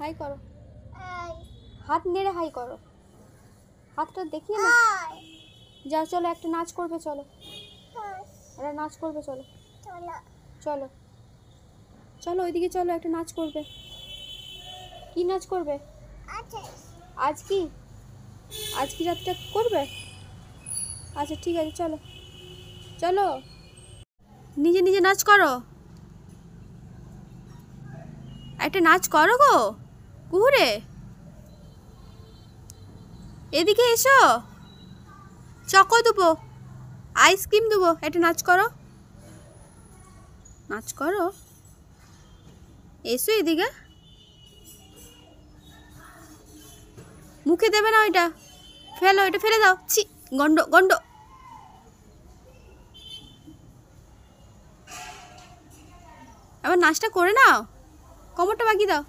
High করো, হাত নেড়ে হাই করো, হাতটা দেখিয়ে না। যা চলো একটা নাচ করবে, চলো একটা নাচ করবে, চলো চলো চলো ওইদিকে চলো, একটা নাচ করবে। কি নাচ করবে? আজ কি আজ কি রাতটা করবে? আচ্ছা ঠিক আছে, চলো চলো নিজে নিজে নাচ করো, একটা নাচ করো গো কুহুরে, এদিকে এসো, চকো দেবো, আইসক্রিম দেবো, একটা নাচ করো, নাচ করো, এসো এদিকে। মুখে দেবে না ওইটা, ফেলো, এটা ফেলে দাও, ছি গন্ড গন্ড। আবার নাচটা করে নাও, কোমরটা বাগিয়ে দাও।